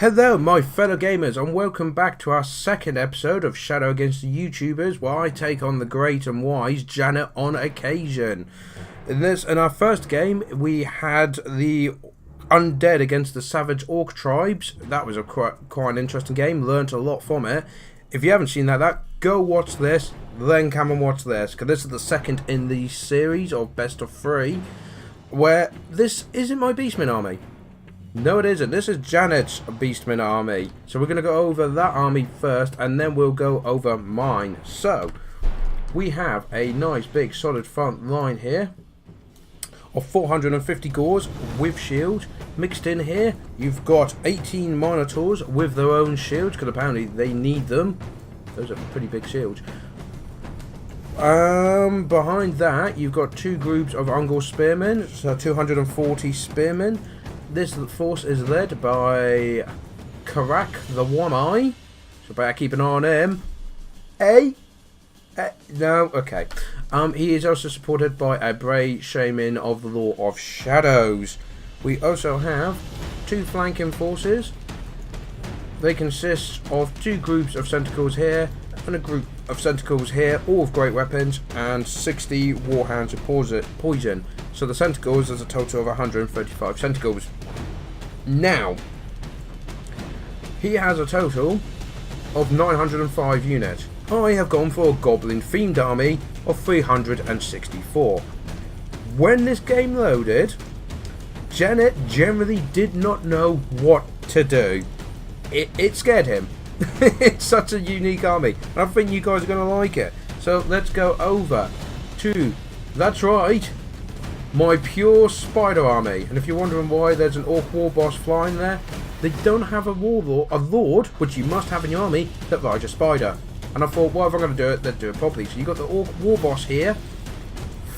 Hello my fellow gamers and welcome back to our second episode of Shadow Against the YouTubers, where I take on the great and wise Janet on occasion. In our first game we had the undead against the savage orc tribes. That was quite an interesting game, learnt a lot from it. If you haven't seen that, go watch this, then come and watch this, because this is the second in the series of best of 3, where this isn't my Beastmen army. No, it isn't. This is Janet's Beastmen army. So we're going to go over that army first, and then we'll go over mine. So, we have a nice big solid front line here of 450 Gors with shield. Mixed in here, you've got 18 Minotaurs with their own shields, because apparently they need them. Those are pretty big shields. Behind that, you've got two groups of Ungor Spearmen, so 240 Spearmen. This force is led by Karak the One Eye, so better keep an eye on him. No, okay. He is also supported by a Bray Shaman of the Law of Shadows. We also have two flanking forces. They consist of two groups of Centaurs here and a group of Centaurs here, all with great weapons, and 60 Warhounds of poison. So the Centaurs is a total of 135 Centaurs. Now, he has a total of 905 units. I have gone for a Goblin themed army of 364. When this game loaded, Janet generally did not know what to do. It scared him. It's such a unique army, and I think you guys are going to like it. So let's go over to, that's right, my pure spider army. And if you're wondering why there's an orc war boss flying there, they don't have a lord, which you must have in your army, that rides a spider. And I thought, well, if I'm going to do it, then do it properly. So you got the orc war boss here,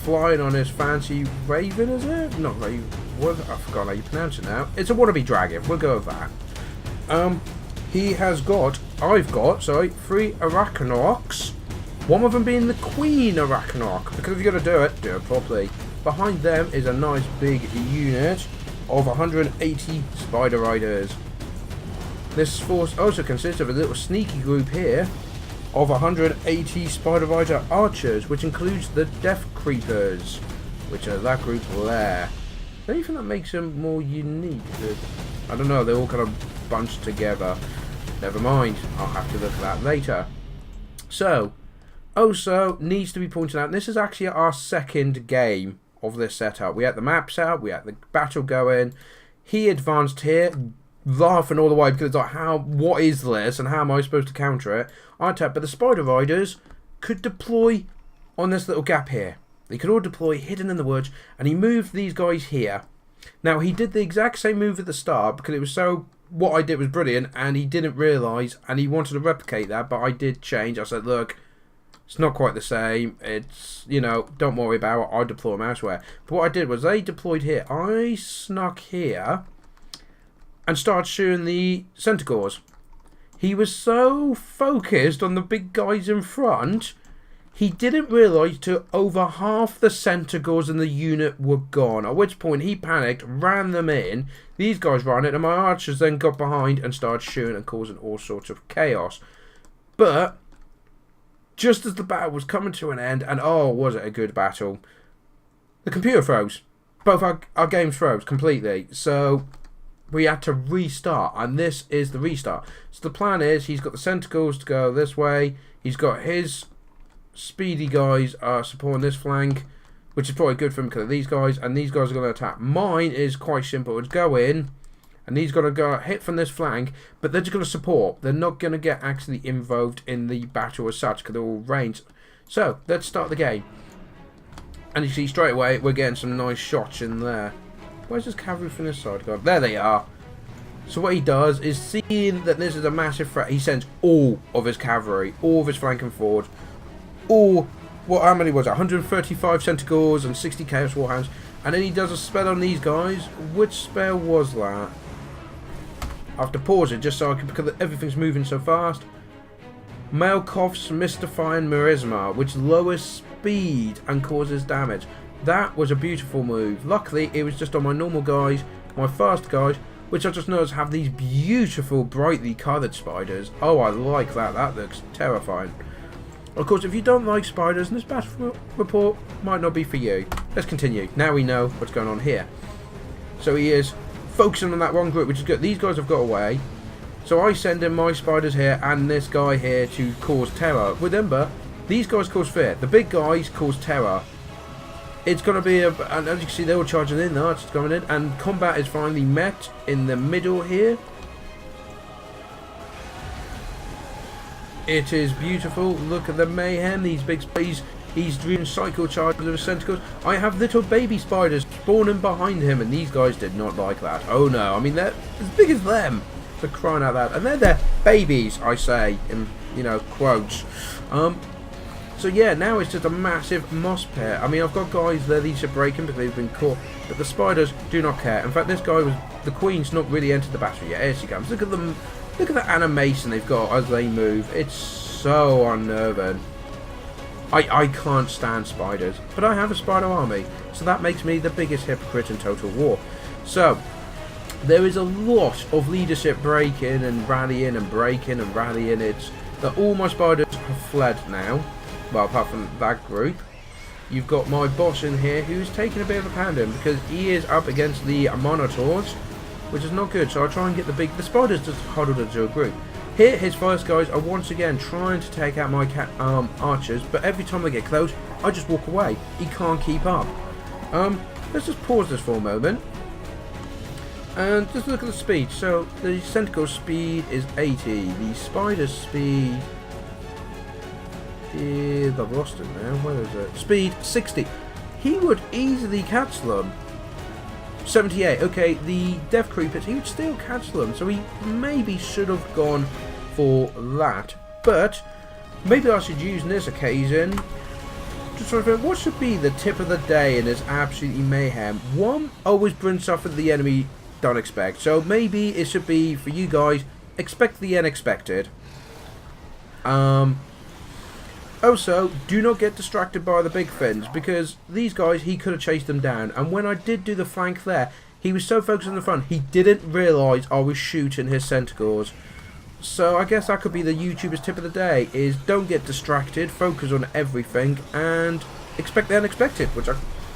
flying on his fancy raven, is it? Not raven. What? I forgot how you pronounce it now. It's a wannabe dragon. We'll go with that. I've got 3 Arachnorcs. One of them being the Queen Arachnorc, because if you're going to do it properly. Behind them is a nice big unit of 180 Spider Riders. This force also consists of a little sneaky group here of 180 Spider Rider Archers, which includes the Death Creepers, which are that group there. Anything that makes them more unique? I don't know, they're all kind of bunched together. Never mind, I'll have to look at that later. So, also needs to be pointed out, this is actually our second game of this setup. We had the map set up, we had the battle going. He advanced here, laughing all the way because it's like, what is this and how am I supposed to counter it? But the Spider Riders could deploy on this little gap here. They could all deploy hidden in the woods, and he moved these guys here. Now, he did the exact same move at the start because it was what I did was brilliant, and he didn't realise, and he wanted to replicate that, but I did change. I said, look, it's not quite the same. It's, don't worry about it. I'll deploy them elsewhere. But what I did was they deployed here. I snuck here and started shooting the Centaurs. He was so focused on the big guys in front, he didn't realise till over half the Centaurs in the unit were gone. At which point he panicked, ran them in. These guys ran it, and my archers then got behind and started shooting and causing all sorts of chaos. But just as the battle was coming to an end, and oh, was it a good battle, the computer froze. Both our games froze completely. So we had to restart, and this is the restart. So the plan is, he's got the Centaurs to go this way. He's got his speedy guys supporting this flank, which is probably good for him because of these guys, and these guys are going to attack. Mine is quite simple. It's go in, and these got to go hit from this flank, but they're just going to support. They're not going to get actually involved in the battle as such because they're all ranged. So let's start the game, and you see straight away we're getting some nice shots in there. Where's his cavalry from this side gone? There they are. So what he does is, seeing that this is a massive threat, he sends all of his cavalry, all of his flanking forward, how many was it? 135 Centaurs and 60 Chaos Warhounds. And then he does a spell on these guys. Which spell was that? I have to pause it just so I can, because everything's moving so fast. Malkoff's Mystifying Merisma, which lowers speed and causes damage. That was a beautiful move. Luckily, it was just on my normal guys, my fast guys, which I just noticed have these beautiful, brightly coloured spiders. Oh, I like that. That looks terrifying. Of course, if you don't like spiders, then this battle report might not be for you. Let's continue. Now we know what's going on here. So he is focusing on that one group, which is good. These guys have got away. So I send in my spiders here and this guy here to cause terror. Remember, these guys cause fear. The big guys cause terror. It's going to be and as you can see, they're all charging in. The archers coming in, and combat is finally met in the middle here. It is beautiful. Look at the mayhem. These big spiders. He's doing cycle charges with tentacles. I have little baby spiders spawning behind him, and these guys did not like that. Oh no! I mean, they're as big as them. They're crying out loud, and they're their babies. I say in quotes. So yeah, now it's just a massive moss pit. I mean, I've got guys there, these are breaking because they've been caught, but the spiders do not care. In fact, this guy the queen's not really entered the battle yet. Here she comes. Look at them, look at the animation they've got as they move. It's so unnerving. I can't stand spiders, but I have a spider army, so that makes me the biggest hypocrite in Total War. So, there is a lot of leadership breaking and rallying and breaking and rallying. It's that all my spiders have fled now. Well, apart from that group. You've got my boss in here who's taking a bit of a pounding because he is up against the monitors, which is not good. So I try and get the spiders just huddled into a group. Here, his first guys are once again trying to take out my archers, but every time they get close, I just walk away. He can't keep up. Let's just pause this for a moment. And just look at the speed. So the Centaur's speed is 80. The Spider's speed... I've lost it now. Where is it? Speed 60. He would easily catch them. 78. Okay, the Death Creepers, he would still catch them. So he maybe should have gone for that. But maybe I should use this occasion to try to figure out what should be the tip of the day in this absolutely mayhem. One, always bring stuff that the enemy don't expect. So maybe it should be for you guys, expect the unexpected. Also, do not get distracted by the big fins, because these guys, he could have chased them down. And when I did do the flank there, he was so focused on the front, he didn't realise I was shooting his centaurs. So I guess that could be the YouTuber's tip of the day, is don't get distracted, focus on everything, and expect the unexpected, which I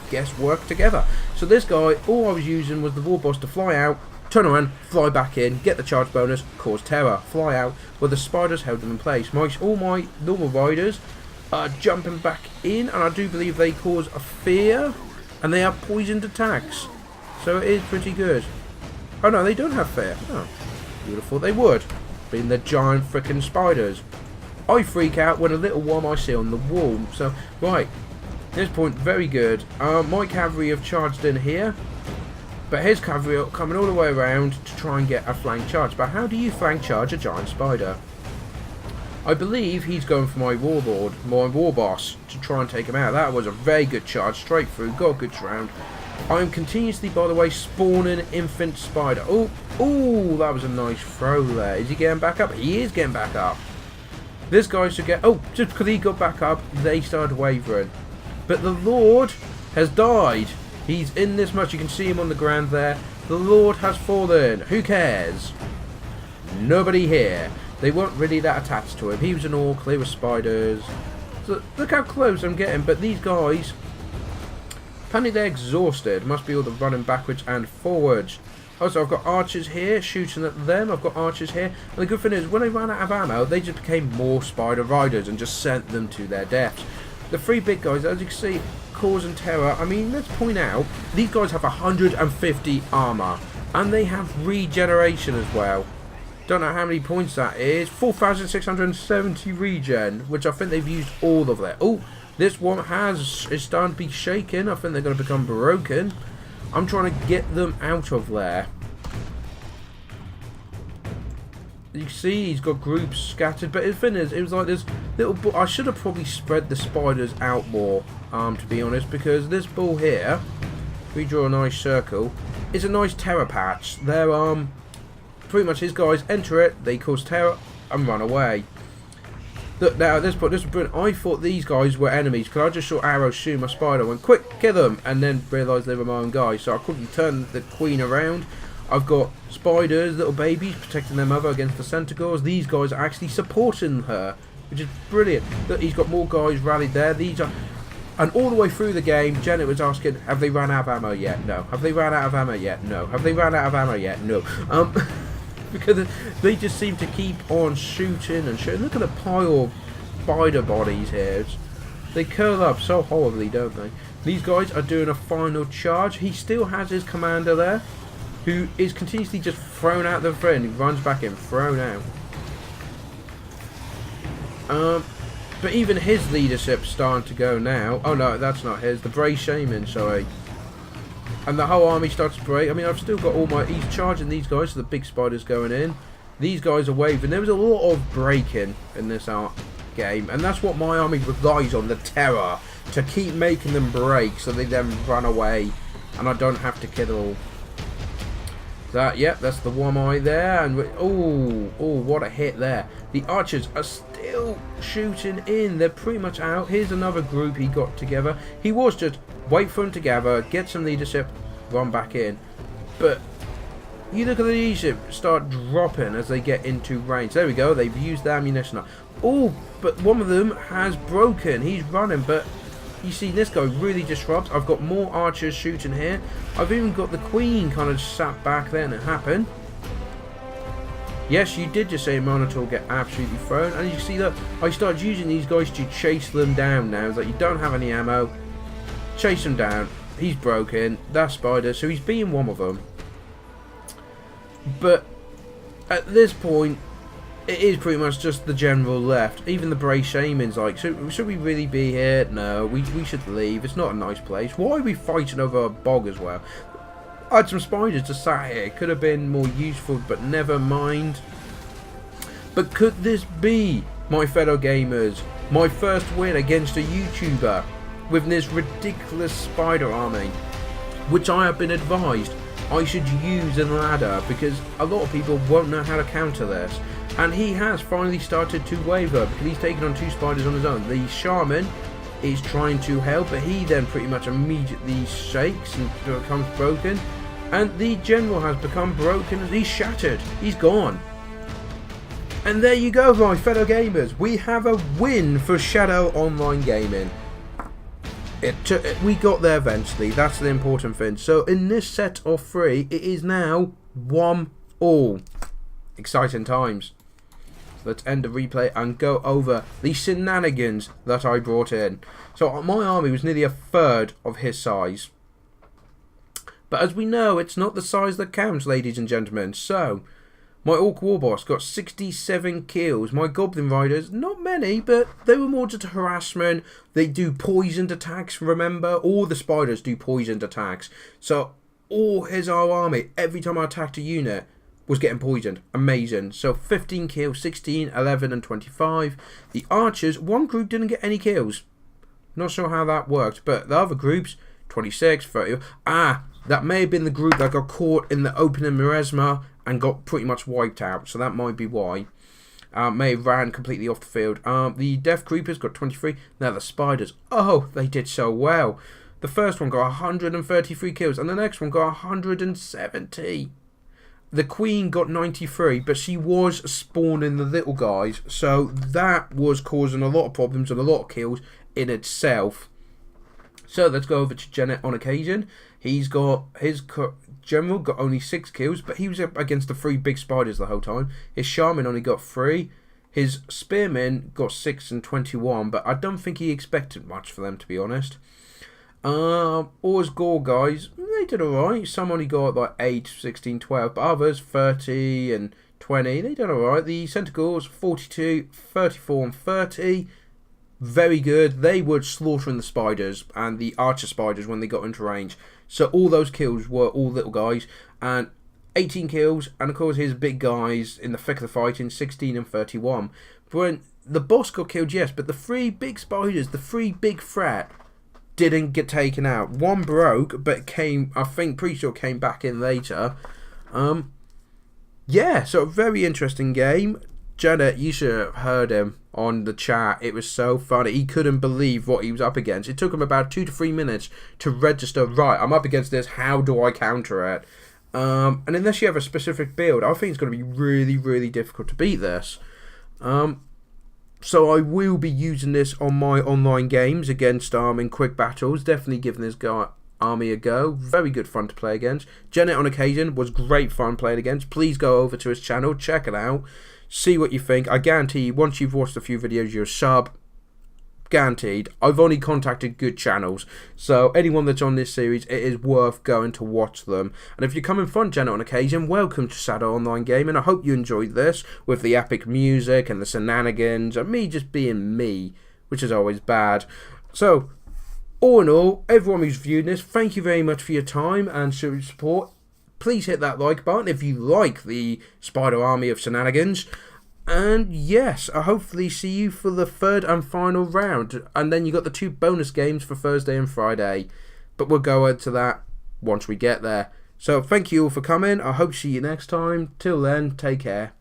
guess worked together. So this guy, all I was using was the war boss to fly out, turn around, fly back in, get the charge bonus, cause terror, fly out, where the spiders held them in place. All my normal riders are jumping back in, and I do believe they cause a fear, and they have poisoned attacks. So it is pretty good. Oh no, they don't have fear. Oh, beautiful. They would, being the giant frickin' spiders. I freak out when a little one I see on the wall. So, right, at this point, very good. My cavalry have charged in here. But his cavalry are coming all the way around to try and get a flank charge. But how do you flank charge a giant spider? I believe he's going for my warlord, my war boss, to try and take him out. That was a very good charge, straight through, got a good round. I'm continuously, by the way, spawning infant spider. Oh, that was a nice throw there. Is he getting back up? He is getting back up. This guy should get... Oh, just because he got back up, they started wavering. But the Lord has died. He's in this much. You can see him on the ground there. The Lord has fallen. Who cares? Nobody here. They weren't really that attached to him. He was an orc. They were spiders. So look how close I'm getting. But these guys, apparently they're exhausted. Must be all the running backwards and forwards. Also, I've got archers here shooting at them. I've got archers here. And the good thing is, when they ran out of ammo, they just became more spider riders and just sent them to their deaths. The three big guys, as you can see, causing terror. I mean, let's point out, these guys have 150 armor, and they have regeneration as well. Don't know how many points that is. 4,670 regen, which I think they've used all of that. Oh, this one is starting to be shaken. I think they're going to become broken. I'm trying to get them out of there. You see, he's got groups scattered, but the thing is, it was like this little. I should have probably spread the spiders out more, to be honest, because this ball here, if we draw a nice circle, is a nice terror patch. They're pretty much his guys enter it, they cause terror and run away. Look, now at this point, this was brilliant. I thought these guys were enemies because I just saw arrows shoot my spider, went quick, kill them, and then realised they were my own guys. So I quickly turned the queen around. I've got spiders, little babies, protecting their mother against the centaurs. These guys are actually supporting her, which is brilliant. Look, he's got more guys rallied there. These are... And all the way through the game, Janet was asking, have they run out of ammo yet? No. Have they run out of ammo yet? No. Have they run out of ammo yet? No. Because they just seem to keep on shooting and shooting. Look at the pile of spider bodies here. They curl up so horribly, don't they? These guys are doing a final charge. He still has his commander there, who is continuously just thrown out the front. He runs back in, thrown out. But even his leadership's starting to go now. Oh no, that's not his. The Bray Shaman, sorry. And the whole army starts to break. I mean, I've still got all my... He's charging these guys, so the big spiders going in. These guys are waving. There was a lot of breaking in this game. And that's what my army relies on, the terror. To keep making them break, so they then run away. And I don't have to kill them all. That, yep, that's the one eye there. And oh, what a hit there. The archers are still shooting in. They're pretty much out. Here's another group he got together. He was just wait for them to gather, get some leadership, run back in. But you look at the leadership start dropping as they get into range. There we go. They've used the ammunition up. Oh, but one of them has broken. He's running, but you see this guy really disrupts. I've got more archers shooting here. I've even got the queen kind of sat back there and it happened. Yes, you did just say Minotaur get absolutely thrown. And you see that I start using these guys to chase them down now. It's like you don't have any ammo. Chase him down. He's broken. That's spider. So he's being one of them. But at this point, it is pretty much just the general left. Even the Bray Shaman's like, should we really be here? No, we should leave. It's not a nice place. Why are we fighting over a bog as well? I had some spiders just sat here. Could have been more useful, but never mind. But could this be, my fellow gamers, my first win against a YouTuber with this ridiculous spider army, which I have been advised I should use in ladder because a lot of people won't know how to counter this. And he has finally started to waver because he's taken on 2 spiders on his own. The shaman is trying to help, but he then pretty much immediately shakes and becomes broken. And the general has become broken. He's shattered. He's gone. And there you go, my fellow gamers. We have a win for Shadow Online Gaming. We got there eventually. That's the important thing. So in this set of 3, it is now 1-all. Exciting times. So let's end the replay and go over the shenanigans that I brought in. So my army was nearly a third of his size. But as we know, it's not the size that counts, ladies and gentlemen. So my Orc War Boss got 67 kills. My Goblin Riders, not many, but they were more just harassment. They do poisoned attacks, remember? All the spiders do poisoned attacks. So all his army, every time I attacked a unit, was getting poisoned. Amazing. So 15 kills, 16, 11 and 25. The archers, one group didn't get any kills. Not sure how that worked, but the other groups, 26, 30. That may have been the group that got caught in the opening Miasma and got pretty much wiped out. So that might be why. May have ran completely off the field. The Death Creepers got 23. Now the Spiders, oh, they did so well. The first one got 133 kills and the next one got 170. The Queen got 93, but she was spawning the little guys. So that was causing a lot of problems and a lot of kills in itself. So let's go over to Janet on occasion. He's got his general got only 6 kills, but he was up against the 3 big spiders the whole time. His shaman only got 3. His spearmen got 6 and 21, but I don't think he expected much for them, to be honest. All his gore guys, they did alright. Some only got like 8, 16, 12, but others 30 and 20. They did alright. The Centaurs 42, 34 and 30. Very good. They were slaughtering the spiders and the archer spiders when they got into range. So all those kills were all little guys. And 18 kills. And of course his big guys in the thick of the fighting, 16 and 31. But when the boss got killed, yes. But the 3 big spiders, the 3 big threat, didn't get taken out. One broke, but came, I think, pretty sure came back in later. Yeah, so a very interesting game. Janet, you should have heard him on the chat. It was so funny. He couldn't believe what he was up against. It took him about 2 to 3 minutes to register, right, I'm up against this, how do I counter it? And unless you have a specific build, I think it's going to be really, really difficult to beat this. So I will be using this on my online games against in quick battles. Definitely giving this guy army a go. Very good fun to play against. Janet on occasion was great fun playing against. Please go over to his channel, check it out, see what you think. I guarantee you, once you've watched a few videos, you're a sub. Guaranteed. I've only contacted good channels, so anyone that's on this series, it is worth going to watch them. And if you come in front Janet on occasion, welcome to Shadow Online Gaming. I hope you enjoyed this with the epic music and the shenanigans and me just being me, which is always bad. So all in all, everyone who's viewed this, thank you very much for your time and support. Please hit that like button if you like the Spider Army of Shenanigans. And yes, I hopefully see you for the third and final round. And then you got the 2 bonus games for Thursday and Friday. But we'll go into that once we get there. So thank you all for coming. I hope to see you next time. Till then, take care.